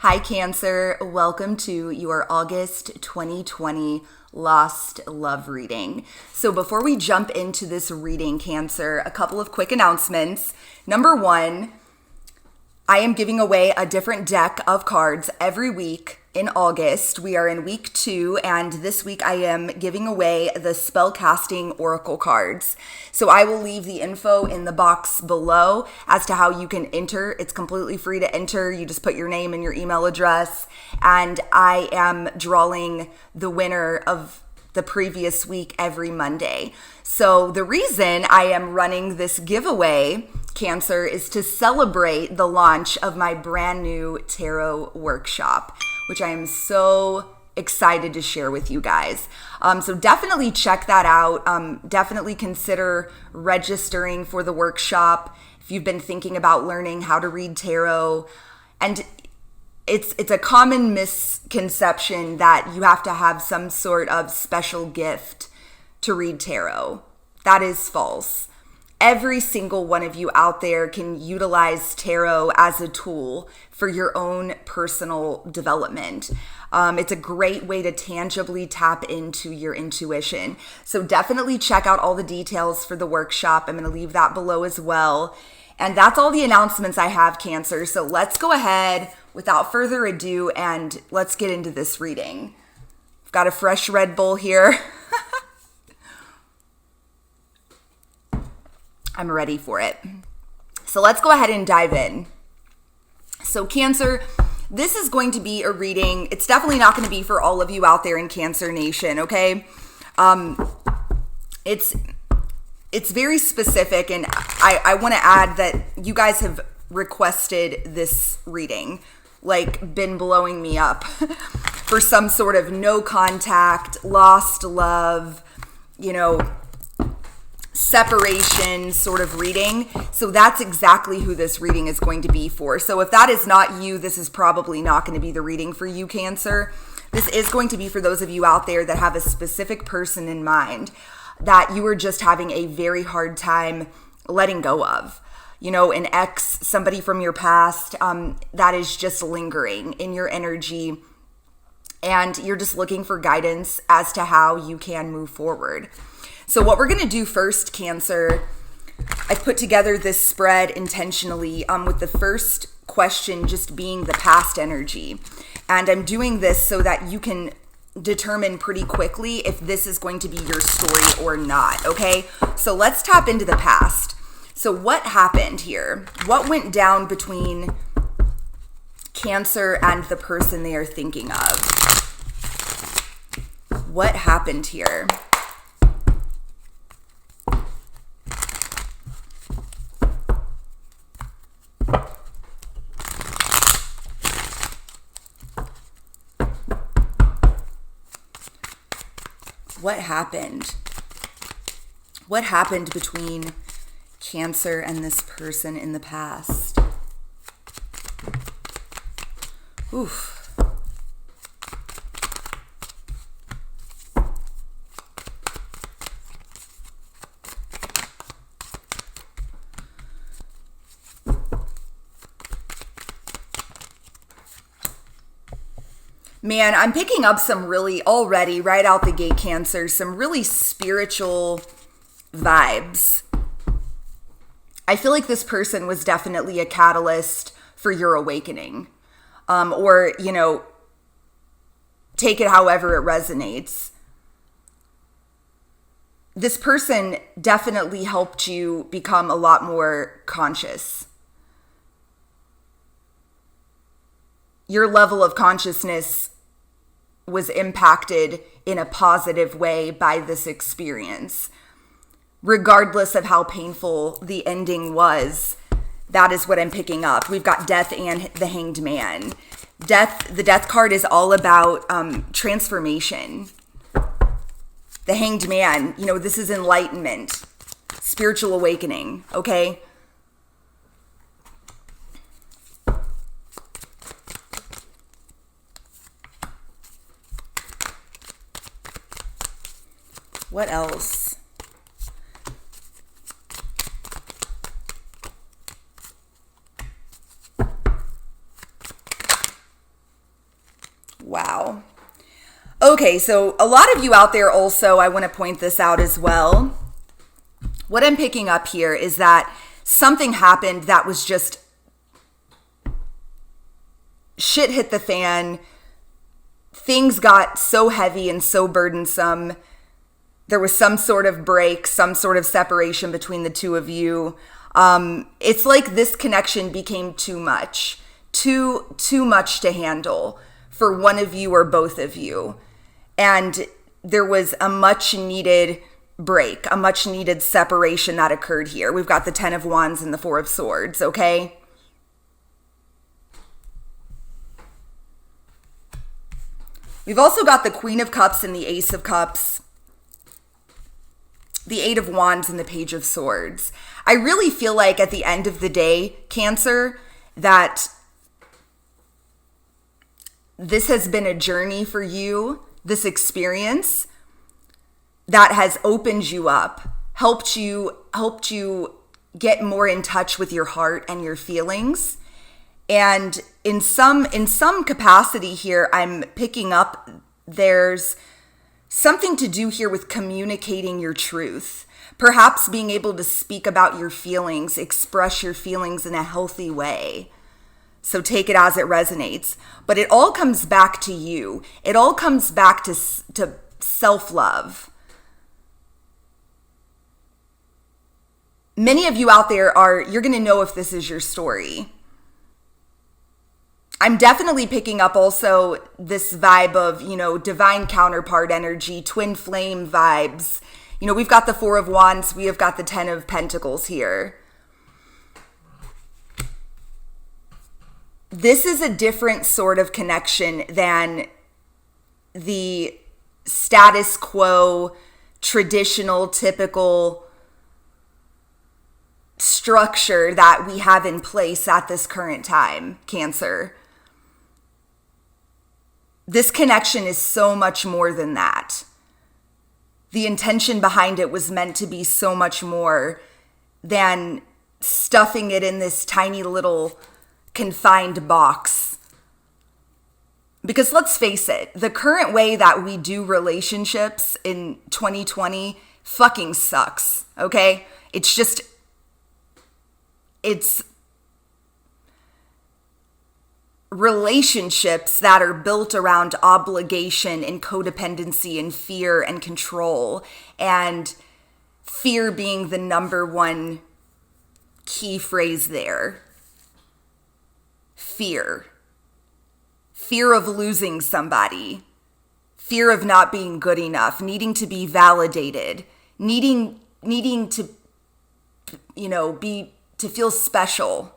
Hi, Cancer. Welcome to your August 2020 Lost Love reading. So before we jump into this reading, Cancer, a couple of quick announcements. Number one, I am giving away a different deck of cards every week in August. We are in week 2, and this week I am giving away the Spellcasting Oracle cards. So I will leave the info in the box below as to how you can enter. It's completely free to enter. You just put your name and your email address, and I am drawing the winner of the previous week every Monday. So the reason I am running this giveaway, Cancer, is to celebrate the launch of my brand new tarot workshop, which I am so excited to share with you guys. So definitely check that out. Definitely consider registering for the workshop if you've been thinking about learning how to read tarot. And it's a common misconception that you have to have some sort of special gift to read tarot. That is false. Every single one of you out there can utilize tarot as a tool for your own personal development. It's a great way to tangibly tap into your intuition. So definitely check out all the details for the workshop. I'm going to leave that below as well. And that's all the announcements I have, Cancer. So let's go ahead without further ado and let's get into this reading. I've got a fresh Red Bull here. I'm ready for it. So let's go ahead and dive in. So Cancer, this is going to be a reading. It's definitely not going to be for all of you out there in Cancer Nation, okay? It's very specific, and I want to add that you guys have requested this reading, like been blowing me up for some sort of no contact, lost love, separation sort of reading. So that's exactly who this reading is going to be for. So if that is not you, this is probably not going to be the reading for you, Cancer. This is going to be for those of you out there that have a specific person in mind that you are just having a very hard time letting go of. An ex, somebody from your past that is just lingering in your energy, and you're just looking for guidance as to how you can move forward. So what we're going to do first, Cancer, I put together this spread intentionally with the first question just being the past energy. And I'm doing this so that you can determine pretty quickly if this is going to be your story or not, okay? So let's tap into the past. So what happened here? What went down between Cancer and the person they are thinking of? What happened here? What happened? What happened between Cancer and this person in the past? Oof. Man, I'm picking up some really, already right out the gate, Cancer, some really spiritual vibes. I feel like this person was definitely a catalyst for your awakening. Or, take it however it resonates. This person definitely helped you become a lot more conscious. Your level of consciousness was impacted in a positive way by this experience. Regardless of how painful the ending was, that is what I'm picking up. We've got Death and the Hanged Man. The Death card is all about transformation. The Hanged Man, this is enlightenment, spiritual awakening, okay? What else? Wow. Okay, so a lot of you out there also, I want to point this out as well. What I'm picking up here is that something happened that was just shit hit the fan. Things got so heavy and so burdensome. There was some sort of break, some sort of separation between the two of you. It's like this connection became too much, too much to handle for one of you or both of you. And there was a much needed break, a much needed separation that occurred here. We've got the 10 of Wands and the 4 of Swords, okay? We've also got the Queen of Cups and the Ace of Cups, the 8 of Wands and the Page of Swords. I really feel like at the end of the day, Cancer, that this has been a journey for you, this experience that has opened you up, helped you get more in touch with your heart and your feelings. And in some capacity here, I'm picking up there's something to do here with communicating your truth. Perhaps being able to speak about your feelings, express your feelings in a healthy way. So take it as it resonates. But it all comes back to you. It all comes back to self-love. Many of you out there you're going to know if this is your story. I'm definitely picking up also this vibe of, divine counterpart energy, twin flame vibes. We've got the 4 of Wands. We have got the 10 of Pentacles here. This is a different sort of connection than the status quo, traditional, typical structure that we have in place at this current time, Cancer. This connection is so much more than that. The intention behind it was meant to be so much more than stuffing it in this tiny little confined box. Because let's face it, the current way that we do relationships in 2020 fucking sucks, okay? It's relationships that are built around obligation and codependency and fear and control, and fear being the number one key phrase there. Fear of losing somebody, fear of not being good enough, needing to be validated, needing to to feel special.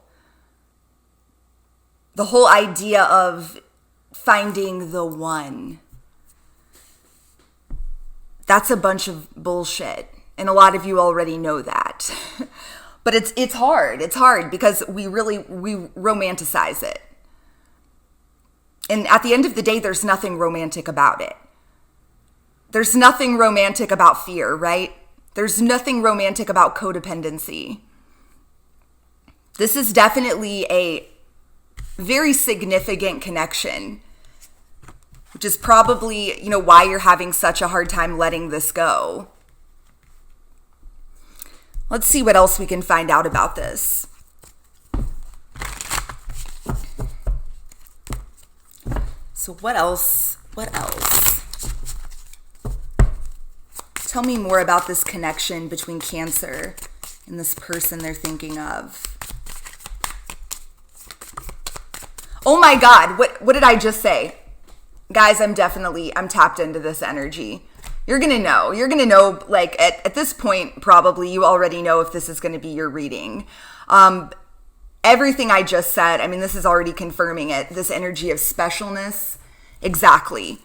The whole idea of finding the one. That's a bunch of bullshit. And a lot of you already know that. But it's hard. It's hard because we romanticize it. And at the end of the day, there's nothing romantic about it. There's nothing romantic about fear, right? There's nothing romantic about codependency. This is definitely a very significant connection, which is probably, why you're having such a hard time letting this go. Let's see what else we can find out about this. So what else? Tell me more about this connection between Cancer and this person they're thinking of. Oh my God, what did I just say? Guys, I'm tapped into this energy. You're going to know, like at this point, probably you already know if this is going to be your reading. Everything I just said, this is already confirming it. This energy of specialness. Exactly.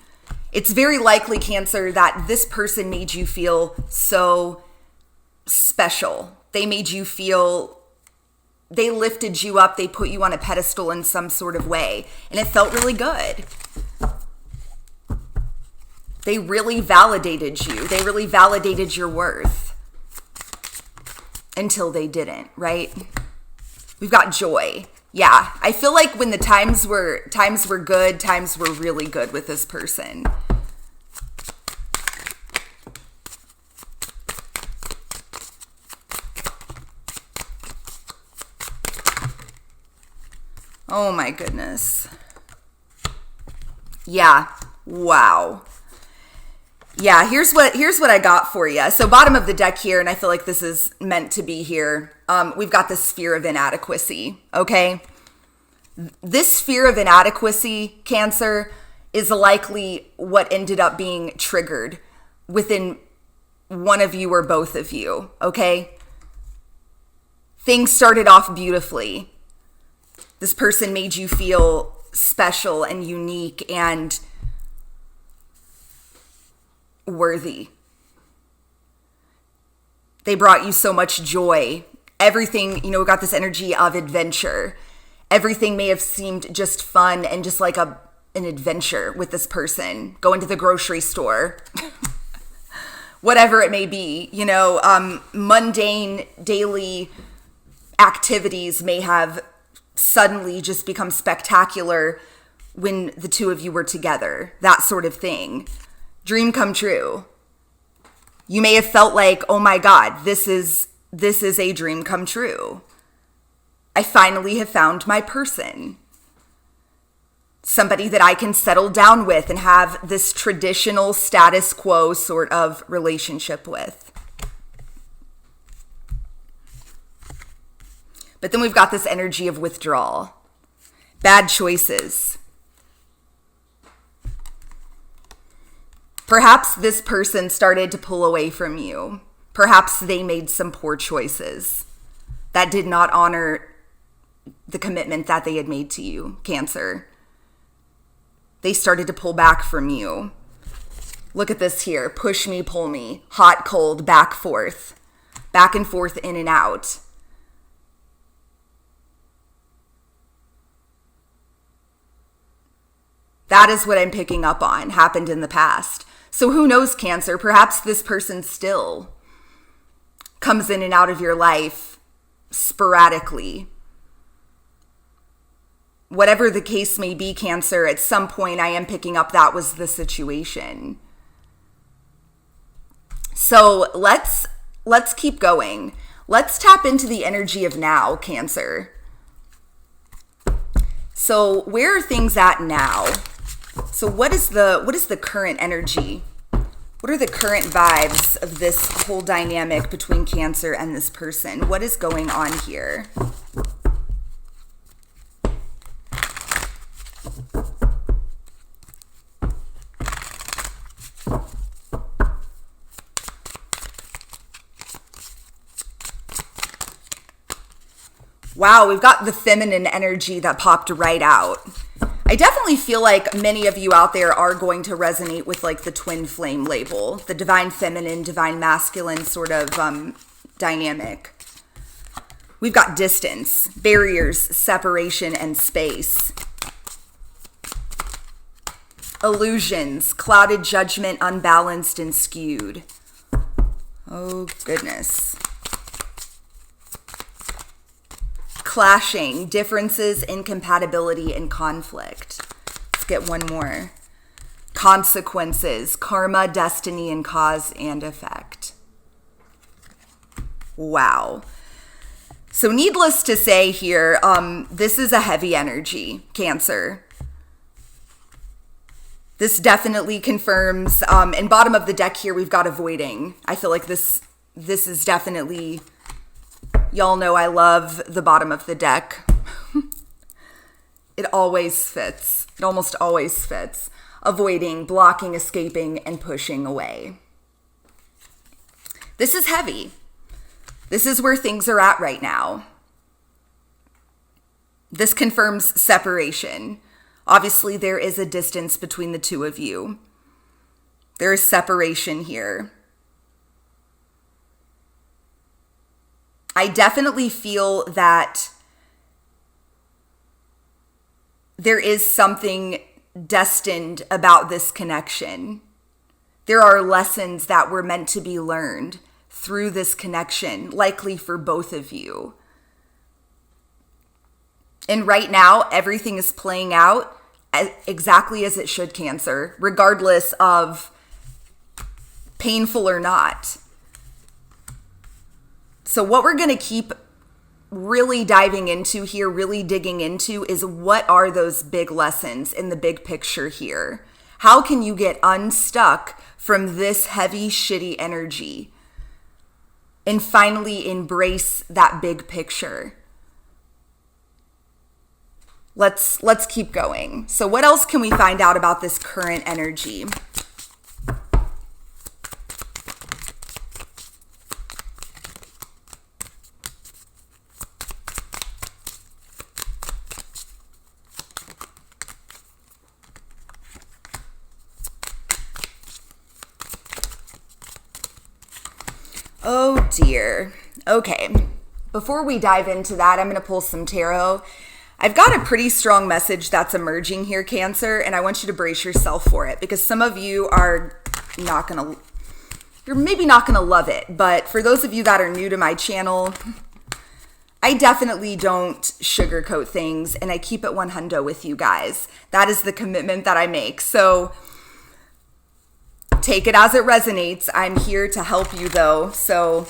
It's very likely, Cancer, that this person made you feel so special. They made you feel, they lifted you up. They put you on a pedestal in some sort of way. And it felt really good. They really validated you. They really validated your worth. Until they didn't, right? We've got joy. Yeah, I feel like when the times were good, times were really good with this person. Oh my goodness. Yeah. Wow. Yeah, here's what I got for you. So bottom of the deck here, and I feel like this is meant to be here. We've got this fear of inadequacy, okay? This fear of inadequacy, Cancer, is likely what ended up being triggered within one of you or both of you, okay? Things started off beautifully. This person made you feel special and unique and worthy. They brought you so much joy. Everything, we got this energy of adventure. Everything may have seemed just fun and just like an adventure with this person. Going to the grocery store, whatever it may be, mundane daily activities may have suddenly just become spectacular when the two of you were together, that sort of thing. Dream come true. You may have felt like, oh my God, this is a dream come true. I finally have found my person. Somebody that I can settle down with and have this traditional status quo sort of relationship with. But then we've got this energy of withdrawal. Bad choices. Perhaps this person started to pull away from you. Perhaps they made some poor choices that did not honor the commitment that they had made to you, Cancer. They started to pull back from you. Look at this here. Push me, pull me. Hot, cold, back and forth, in and out. That is what I'm picking up on, happened in the past. So who knows, Cancer? Perhaps this person still comes in and out of your life sporadically. Whatever the case may be, Cancer, at some point I am picking up that was the situation. So let's keep going. Let's tap into the energy of now, Cancer. So where are things at now? So what is the current energy? What are the current vibes of this whole dynamic between Cancer and this person? What is going on here? Wow, we've got the feminine energy that popped right out. I definitely feel like many of you out there are going to resonate with like the twin flame label, the divine feminine, divine masculine sort of dynamic. We've got distance, barriers, separation, and space. Illusions, clouded judgment, unbalanced and skewed. Oh, goodness. Clashing, differences, incompatibility, and conflict. Let's get one more. Consequences, karma, destiny, and cause and effect. Wow. So needless to say here, this is a heavy energy, Cancer. This definitely confirms, and bottom of the deck here, we've got avoiding. I feel like this is definitely... Y'all know I love the bottom of the deck. It always fits. It almost always fits. Avoiding, blocking, escaping, and pushing away. This is heavy. This is where things are at right now. This confirms separation. Obviously, there is a distance between the two of you. There is separation here. I definitely feel that there is something destined about this connection. There are lessons that were meant to be learned through this connection, likely for both of you. And right now, everything is playing out exactly as it should, Cancer, regardless of painful or not. So what we're going to keep really diving into here, really digging into, is what are those big lessons in the big picture here? How can you get unstuck from this heavy, shitty energy and finally embrace that big picture? Let's keep going. So what else can we find out about this current energy? Oh dear. Okay. Before we dive into that, I'm going to pull some tarot. I've got a pretty strong message that's emerging here, Cancer, and I want you to brace yourself for it because some of you are you're maybe not going to love it. But for those of you that are new to my channel, I definitely don't sugarcoat things and I keep it 100 with you guys. That is the commitment that I make. So take it as it resonates. I'm here to help you though. So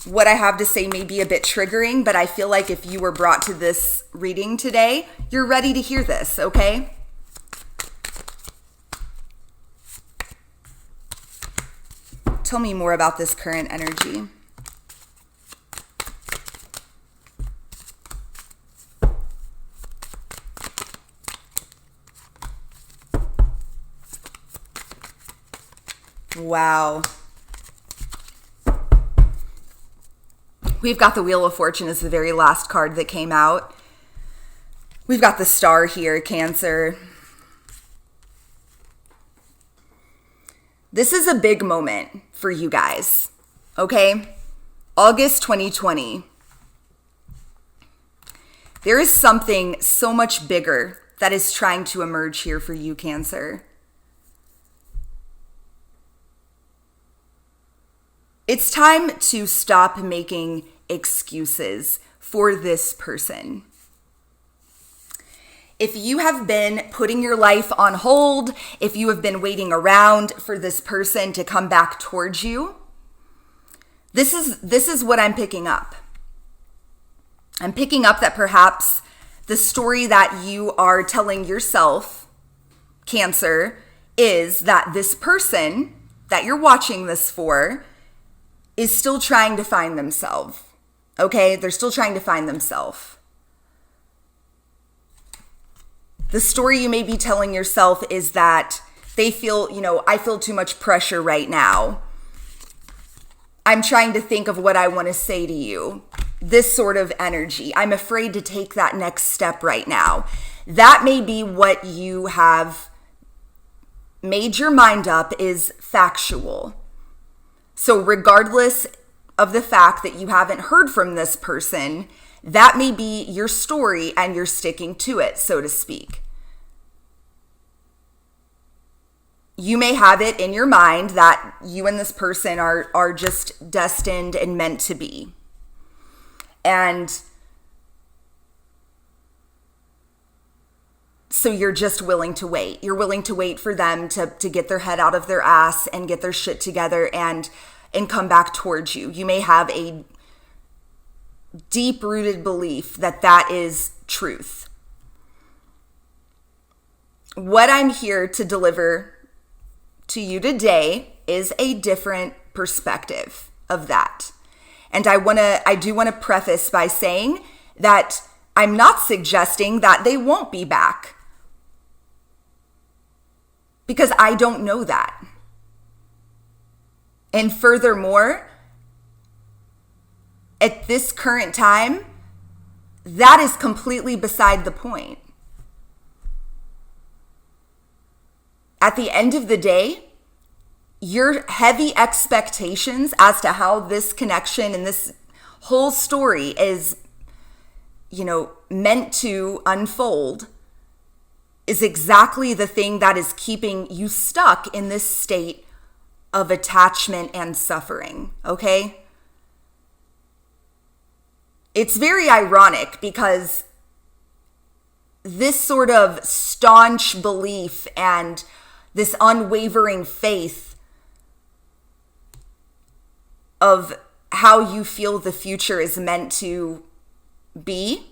what I have to say may be a bit triggering, but I feel like if you were brought to this reading today, you're ready to hear this, okay? Tell me more about this current energy. Wow. We've got the Wheel of Fortune as the very last card that came out. We've got the Star here, Cancer. This is a big moment for you guys, okay? August 2020. There is something so much bigger that is trying to emerge here for you, Cancer. It's time to stop making excuses for this person. If you have been putting your life on hold, if you have been waiting around for this person to come back towards you, this is what I'm picking up. I'm picking up that perhaps the story that you are telling yourself, Cancer, is that this person that you're watching this for is still trying to find themselves. Okay? They're still trying to find themselves. The story you may be telling yourself is that they feel, I feel too much pressure right now. I'm trying to think of what I want to say to you. This sort of energy. I'm afraid to take that next step right now. That may be what you have made your mind up is factual. So regardless of the fact that you haven't heard from this person, that may be your story and you're sticking to it, so to speak. You may have it in your mind that you and this person are just destined and meant to be. And so you're just willing to wait. You're willing to wait for them to get their head out of their ass and get their shit together and come back towards you. You may have a deep-rooted belief that that is truth. What I'm here to deliver to you today is a different perspective of that. And I do want to preface by saying that I'm not suggesting that they won't be back, because I don't know that. And furthermore, at this current time, that is completely beside the point. At the end of the day, your heavy expectations as to how this connection and this whole story is, meant to unfold is exactly the thing that is keeping you stuck in this state of attachment and suffering, okay? it's very ironic because this sort of staunch belief and this unwavering faith of how you feel the future is meant to be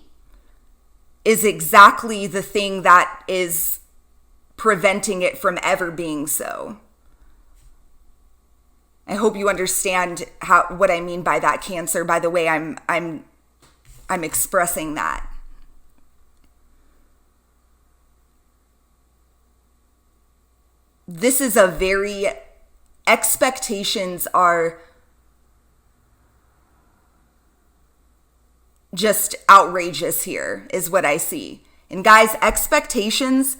is exactly the thing that is preventing it from ever being so. I hope you understand what I mean by that, Cancer, by the way I'm expressing that. This is expectations are just outrageous here, is what I see. And guys, expectations,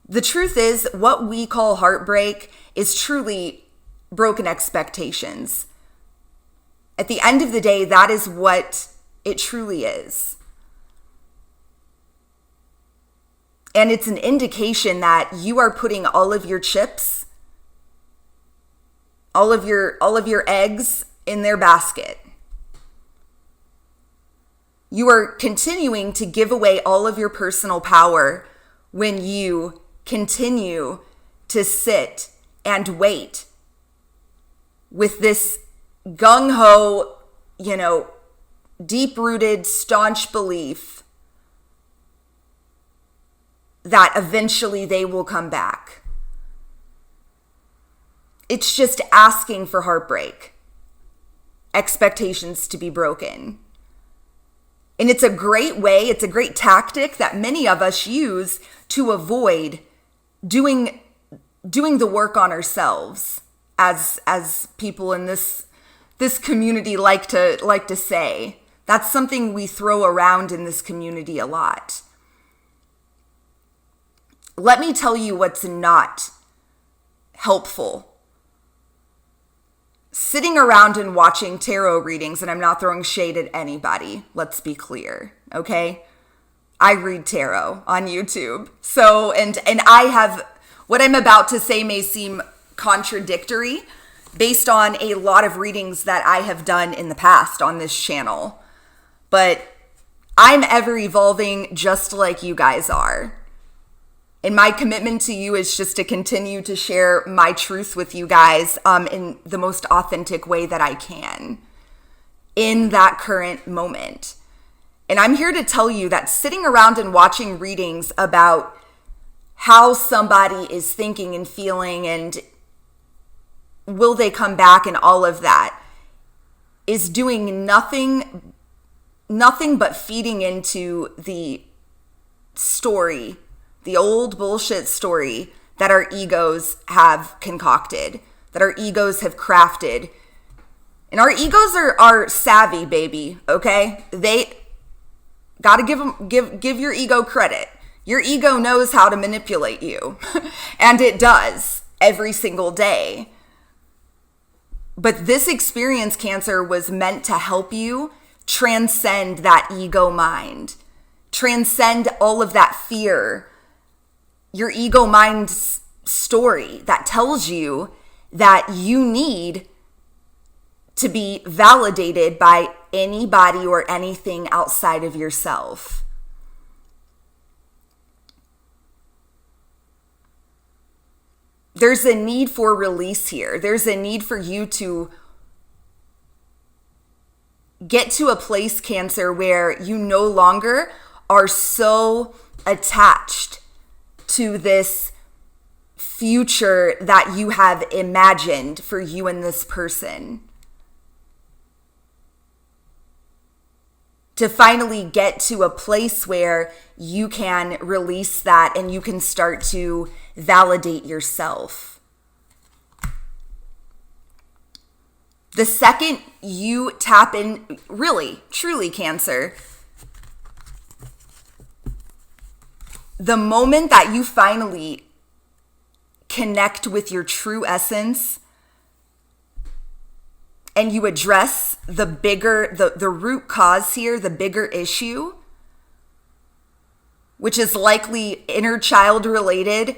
the truth is, what we call heartbreak is truly broken expectations. At the end of the day, that is what it truly is. And it's an indication that you are putting all of your chips, all of your eggs in their basket. You are continuing to give away all of your personal power when you continue to sit and wait with this gung-ho, deep-rooted, staunch belief that eventually they will come back. It's just asking for heartbreak, expectations to be broken. And it's a great way, it's a great tactic that many of us use to avoid doing the work on ourselves, as people in this community like to say. That's something we throw around in this community a lot. Let me tell you what's not helpful. Sitting around and watching tarot readings, and I'm not throwing shade at anybody, let's be clear, okay? I read tarot on YouTube. So, and I have, what I'm about to say may seem contradictory based on a lot of readings that I have done in the past on this channel. But I'm ever evolving just like you guys are. And my commitment to you is just to continue to share my truth with you guys in the most authentic way that I can in that current moment. And I'm here to tell you that sitting around and watching readings about how somebody is thinking and feeling and will they come back and all of that is doing nothing but feeding into the story, the old bullshit story that our egos have concocted, that our egos have crafted. And our egos are savvy, baby, okay? They gotta give your ego credit. Your ego knows how to manipulate you. And it does every single day. But this experience, Cancer, was meant to help you transcend that ego mind. Transcend all of that fear. Your ego mind's story that tells you that you need to be validated by anybody or anything outside of yourself. There's a need for release here. There's a need for you to get to a place, Cancer, where you no longer are so attached to this future that you have imagined for you and this person. To finally get to a place where you can release that and you can start to validate yourself. The second you tap in, really, truly, Cancer, the moment that you finally connect with your true essence and you address the bigger, the root cause here, the bigger issue, which is likely inner child related,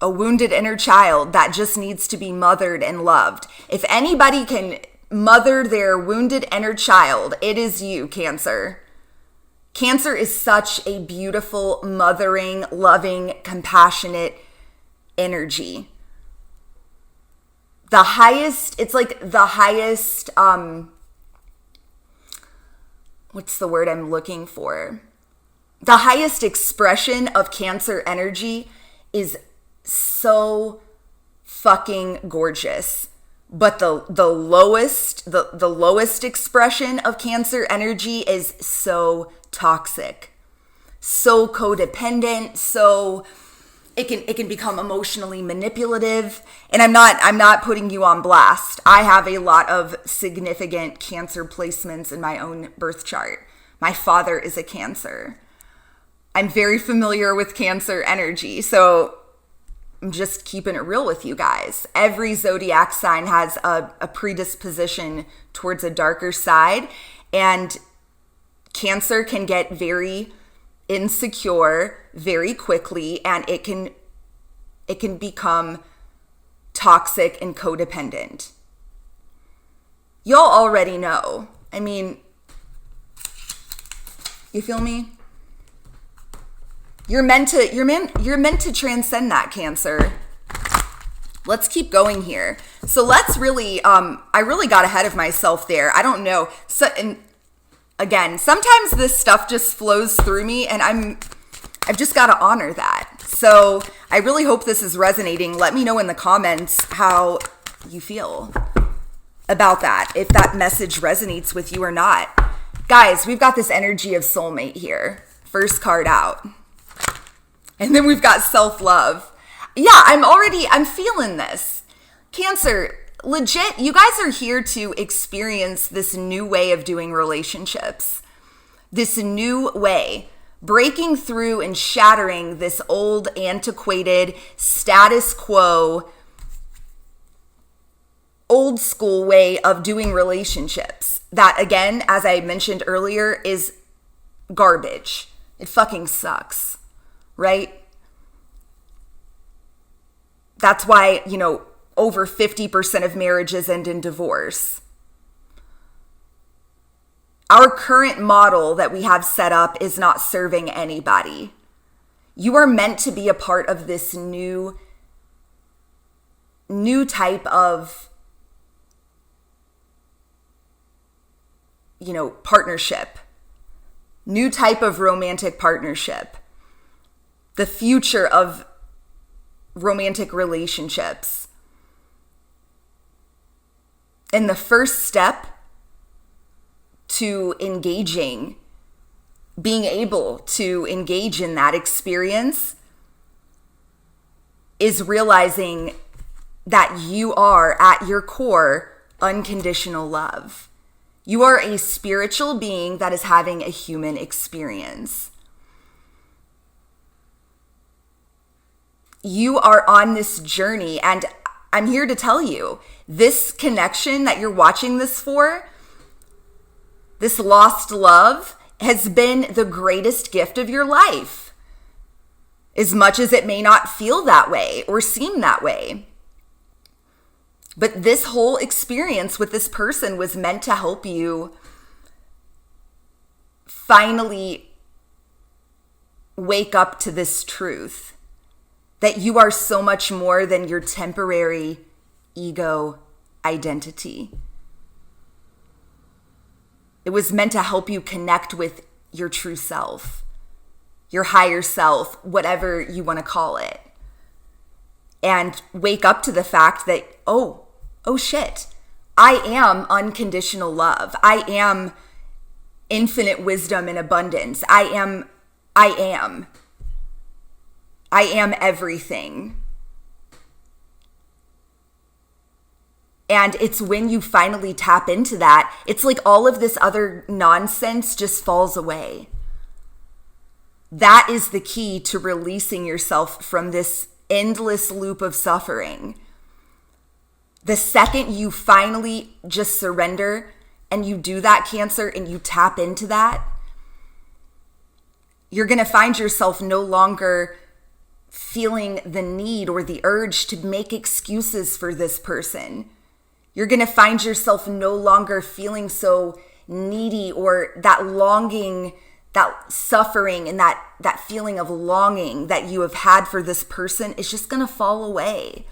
a wounded inner child that just needs to be mothered and loved. If anybody can mother their wounded inner child, it is you, Cancer. Cancer is such a beautiful, mothering, loving, compassionate energy. It's like the highest, what's the word I'm looking for? The highest expression of Cancer energy is so fucking gorgeous. But the lowest expression of Cancer energy is so toxic, so codependent, so it can become emotionally manipulative. And I'm not putting you on blast. I have a lot of significant Cancer placements in my own birth chart. My father is a Cancer. I'm very familiar with Cancer energy, so I'm just keeping it real with you guys. Every zodiac sign has a predisposition towards a darker side, and Cancer can get very insecure very quickly, and it can become toxic and codependent. Y'all already know. I mean, you feel me? You're meant to transcend that, Cancer. Let's keep going here. So let's really, I really got ahead of myself there. I don't know. So, and again, sometimes this stuff just flows through me, and I've just got to honor that. So I really hope this is resonating. Let me know in the comments how you feel about that, if that message resonates with you or not. Guys, we've got this energy of soulmate here. First card out. And then we've got self-love. Yeah, I'm feeling this. Cancer, legit, you guys are here to experience this new way of doing relationships. This new way. Breaking through and shattering this old, antiquated, status quo, old school way of doing relationships. That, again, as I mentioned earlier, is garbage. It fucking sucks. Right? That's why, over 50% of marriages end in divorce. Our current model that we have set up is not serving anybody. You are meant to be a part of this new type of, partnership. New type of romantic partnership. The future of romantic relationships. And the first step to being able to engage in that experience is realizing that you are at your core unconditional love. You are a spiritual being that is having a human experience. You are on this journey, and I'm here to tell you, this connection that you're watching this for, this lost love, has been the greatest gift of your life. As much as it may not feel that way or seem that way. But this whole experience with this person was meant to help you finally wake up to this truth. That you are so much more than your temporary ego identity. It was meant to help you connect with your true self, your higher self, whatever you want to call it. And wake up to the fact that, oh shit, I am unconditional love. I am infinite wisdom and abundance. I am everything. And it's when you finally tap into that, it's like all of this other nonsense just falls away. That is the key to releasing yourself from this endless loop of suffering. The second you finally just surrender and you do that, Cancer, and you tap into that, you're going to find yourself no longer feeling the need or the urge to make excuses for this person. You're going to find yourself no longer feeling so needy, or that longing, that suffering, and that feeling of longing that you have had for this person is just going to fall away.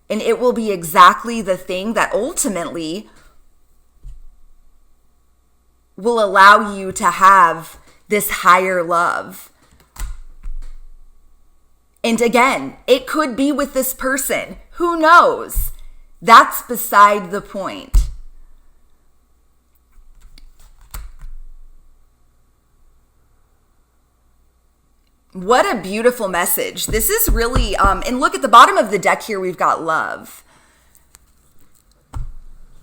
And it will be exactly the thing that ultimately will allow you to have this higher love. And again, it could be with this person. Who knows? That's beside the point. What a beautiful message. This is really, and look at the bottom of the deck here, we've got love.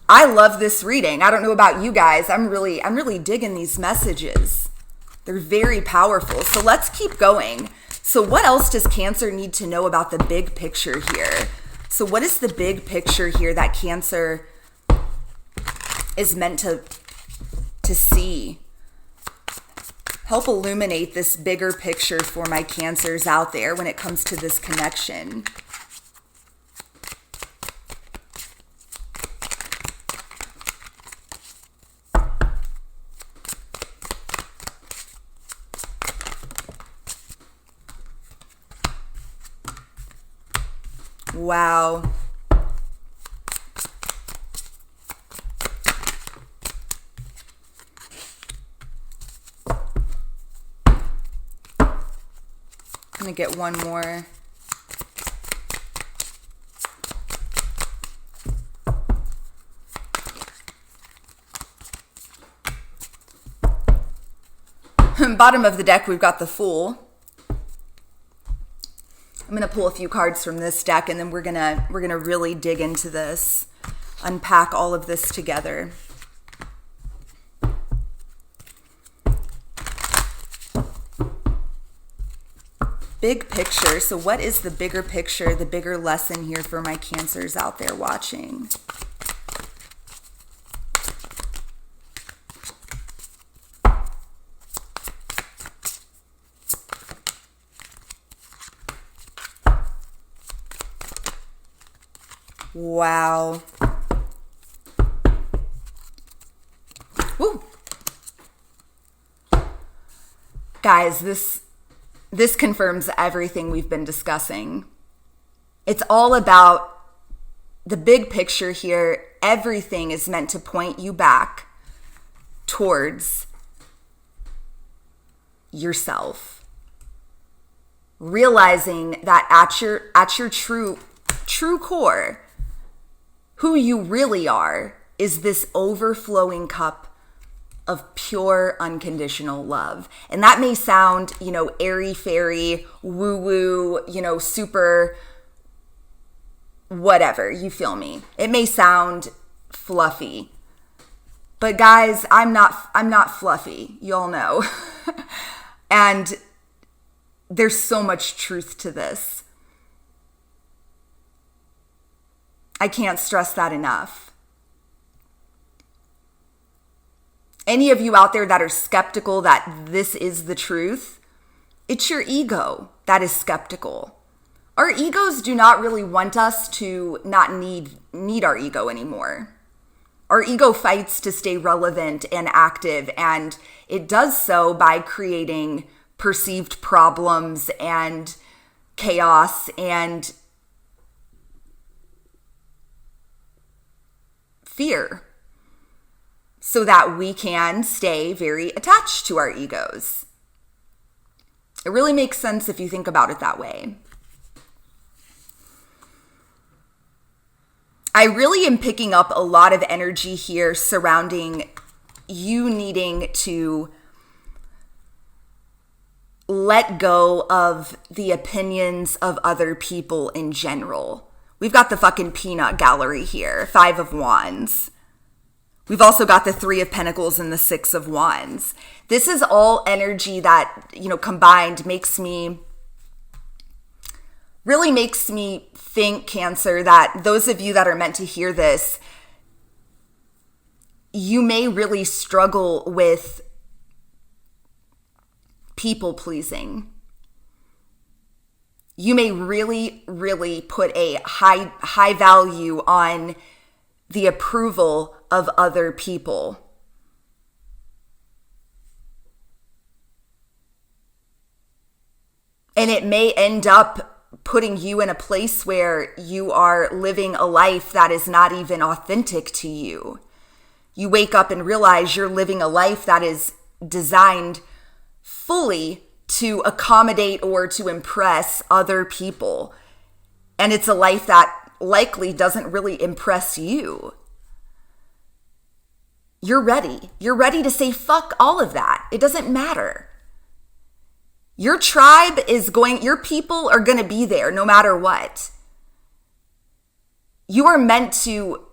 I love this reading. I don't know about you guys. I'm really digging these messages. They're very powerful. So let's keep going. So what else does Cancer need to know about the big picture here? So what is the big picture here that Cancer is meant to see? Help illuminate this bigger picture for my Cancers out there when it comes to this connection. Wow. I'm going to get one more. Bottom of the deck, we've got the Fool. I'm going to pull a few cards from this deck, and then we're going to really dig into this, unpack all of this together. Big picture. So what is the bigger picture, the bigger lesson here for my Cancers out there watching? Wow. Woo. Guys, this confirms everything we've been discussing. It's all about the big picture here. Everything is meant to point you back towards yourself. Realizing that at your true core, who you really are is this overflowing cup of pure unconditional love. And that may sound, airy fairy, woo woo, super whatever, you feel me. It may sound fluffy. But guys, I'm not fluffy. Y'all know. And there's so much truth to this. I can't stress that enough. Any of you out there that are skeptical that this is the truth, it's your ego that is skeptical. Our egos do not really want us to not need our ego anymore. Our ego fights to stay relevant and active, and it does so by creating perceived problems and chaos and fear, so that we can stay very attached to our egos. It really makes sense if you think about it that way. I really am picking up a lot of energy here surrounding you needing to let go of the opinions of other people in general. We've got the fucking peanut gallery here, 5 of Wands. We've also got the 3 of Pentacles and the 6 of Wands. This is all energy that, combined really makes me think, Cancer, that those of you that are meant to hear this, you may really struggle with people pleasing. You may really, really put a high value on the approval of other people. And it may end up putting you in a place where you are living a life that is not even authentic to you. You wake up and realize you're living a life that is designed fully to accommodate or to impress other people. And it's a life that likely doesn't really impress you. You're ready. You're ready to say, fuck all of that. It doesn't matter. Your tribe your people are going to be there no matter what. You are meant to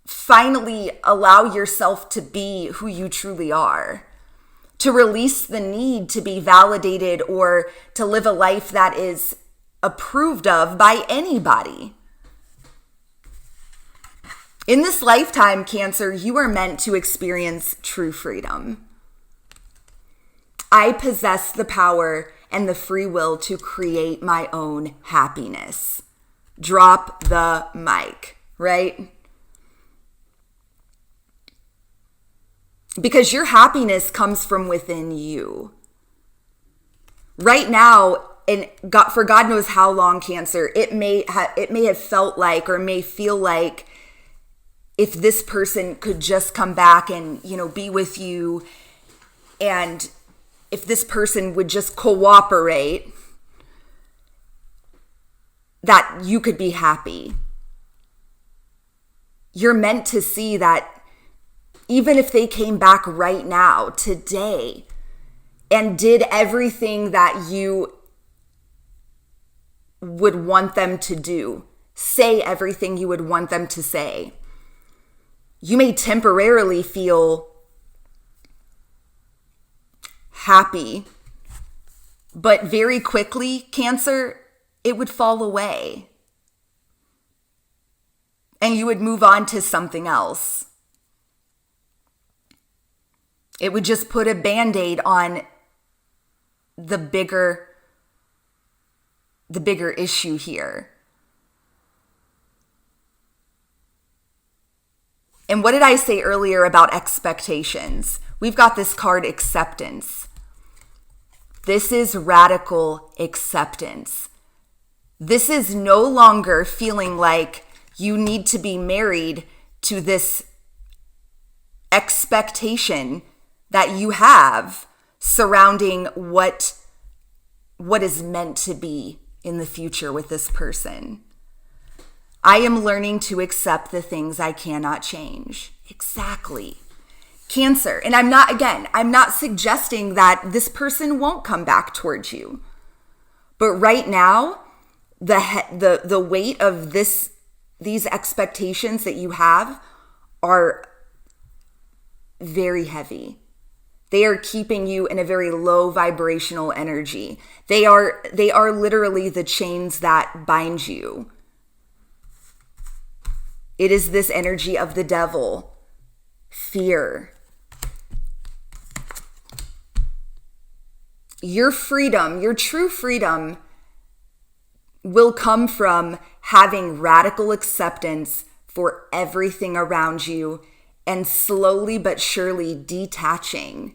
finally allow yourself to be who you truly are, to release the need to be validated or to live a life that is approved of by anybody. In this lifetime, Cancer, you are meant to experience true freedom. I possess the power and the free will to create my own happiness. Drop the mic, right? Because your happiness comes from within you. Right now, and for God knows how long, Cancer, it may have felt like or may feel like if this person could just come back and, be with you, and if this person would just cooperate, that you could be happy. You're meant to see that even if they came back right now, today, and did everything that you would want them to do, say everything you would want them to say, you may temporarily feel happy, but very quickly, Cancer, it would fall away. And you would move on to something else. It would just put a Band-Aid on the bigger issue here. And what did I say earlier about expectations? We've got this card, acceptance. This is radical acceptance. This is no longer feeling like you need to be married to this expectation that you have surrounding what is meant to be in the future with this person. I am learning to accept the things I cannot change. Exactly. Cancer. And I'm not suggesting that this person won't come back towards you. But right now, the weight of these expectations that you have are very heavy. They are keeping you in a very low vibrational energy. They are literally the chains that bind you. It is this energy of the devil, fear. Your freedom, your true freedom, will come from having radical acceptance for everything around you and slowly but surely detaching,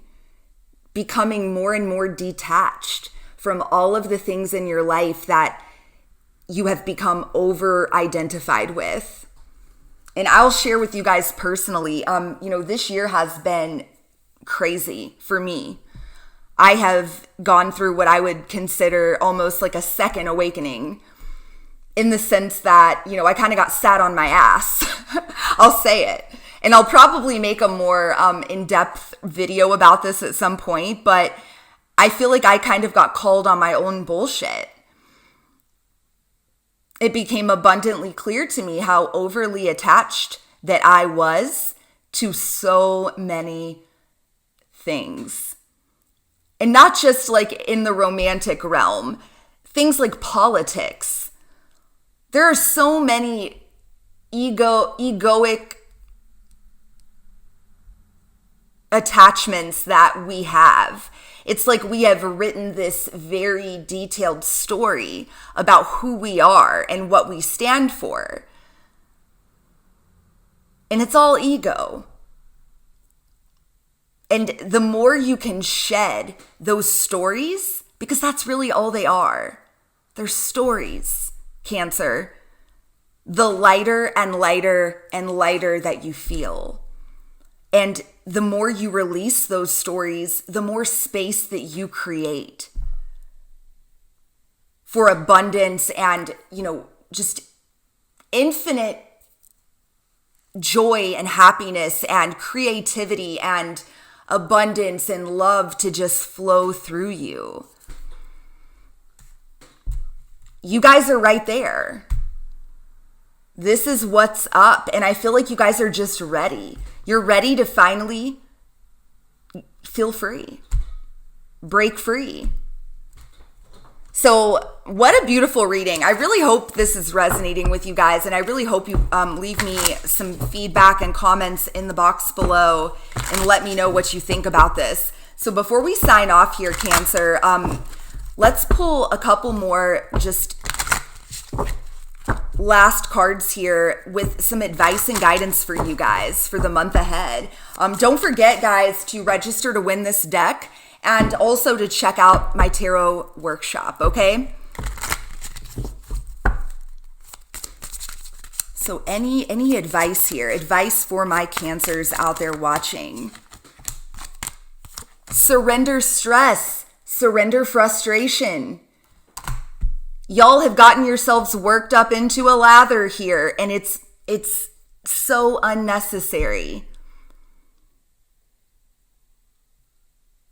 becoming more and more detached from all of the things in your life that you have become over-identified with. And I'll share with you guys personally, this year has been crazy for me. I have gone through what I would consider almost like a second awakening, in the sense that, I kind of got sat on my ass. I'll say it. And I'll probably make a more in-depth video about this at some point, but I feel like I kind of got called on my own bullshit. It became abundantly clear to me how overly attached that I was to so many things. And not just like in the romantic realm, things like politics. There are so many egoic attachments that we have. It's like we have written this very detailed story about who we are and what we stand for. And it's all ego. And the more you can shed those stories, because that's really all they are. They're stories, Cancer. The lighter and lighter and lighter that you feel. And the more you release those stories, the more space that you create for abundance and, just infinite joy and happiness and creativity and abundance and love to just flow through you. You guys are right there. This is what's up. And I feel like you guys are just ready. You're ready to finally feel free, break free. So what a beautiful reading. I really hope this is resonating with you guys. And I really hope you leave me some feedback and comments in the box below and let me know what you think about this. So before we sign off here, Cancer, let's pull a couple more just last cards here with some advice and guidance for you guys for the month ahead. Don't forget, guys, to register to win this deck and also to check out my tarot workshop, okay? So any advice here, advice for my Cancers out there watching. Surrender stress, surrender frustration. Y'all have gotten yourselves worked up into a lather here, and it's so unnecessary.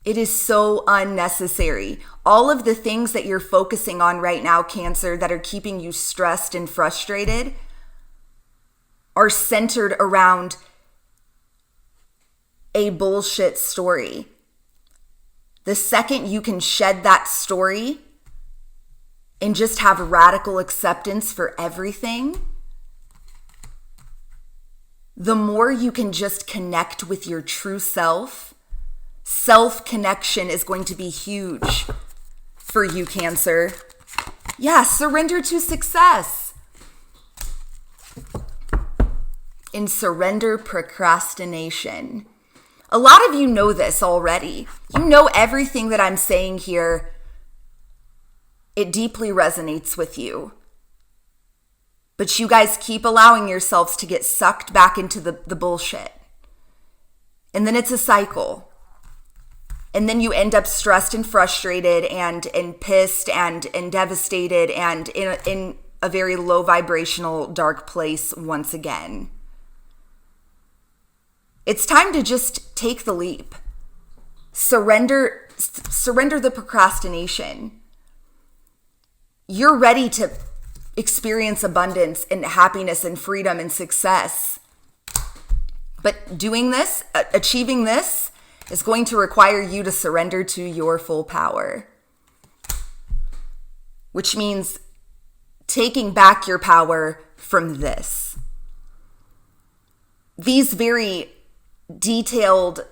It is so unnecessary. All of the things that you're focusing on right now, Cancer, that are keeping you stressed and frustrated are centered around a bullshit story. The second you can shed that story and just have radical acceptance for everything, the more you can just connect with your true self. Self-connection is going to be huge for you, Cancer. Yeah, surrender to success. And surrender procrastination. A lot of you know this already. You know everything that I'm saying here. It deeply resonates with you. But you guys keep allowing yourselves to get sucked back into the bullshit. And then it's a cycle. And then you end up stressed and frustrated and pissed and devastated and in a very low vibrational, dark place once again. It's time to just take the leap. Surrender the procrastination. You're ready to experience abundance and happiness and freedom and success. But doing this, achieving this, is going to require you to surrender to your full power. Which means taking back your power from this. These very detailed,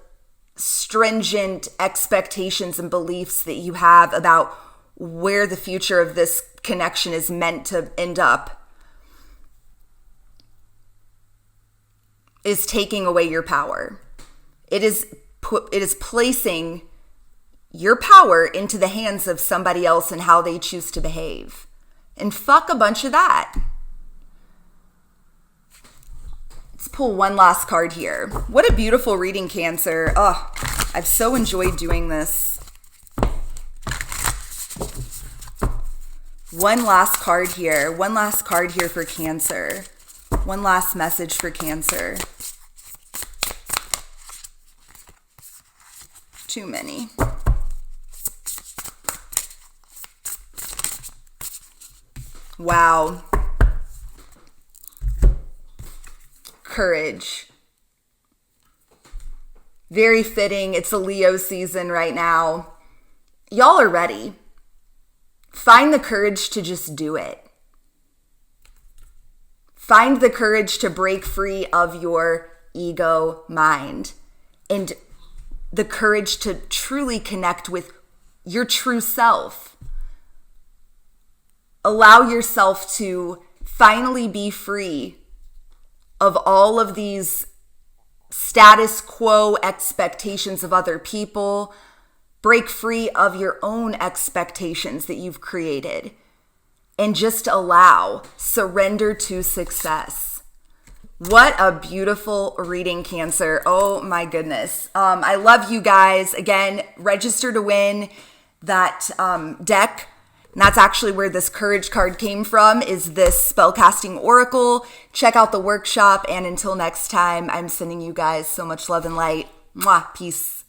stringent expectations and beliefs that you have about where the future of this connection is meant to end up is taking away your power. It is placing your power into the hands of somebody else and how they choose to behave. And fuck a bunch of that. Let's pull one last card here. What a beautiful reading, Cancer. Oh, I've so enjoyed doing this. One last card here. One last card here for Cancer. One last message for Cancer. Too many. Wow. Courage. Very fitting. It's a Leo season right now. Y'all are ready. Find the courage to just do it. Find the courage to break free of your ego mind and the courage to truly connect with your true self. Allow yourself to finally be free of all of these status quo expectations of other people. Break free of your own expectations that you've created and just allow, surrender to success. What a beautiful reading, Cancer. Oh my goodness. I love you guys. Again, register to win that deck. And that's actually where this courage card came from, is this Spellcasting Oracle. Check out the workshop. And until next time, I'm sending you guys so much love and light. Mwah. Peace.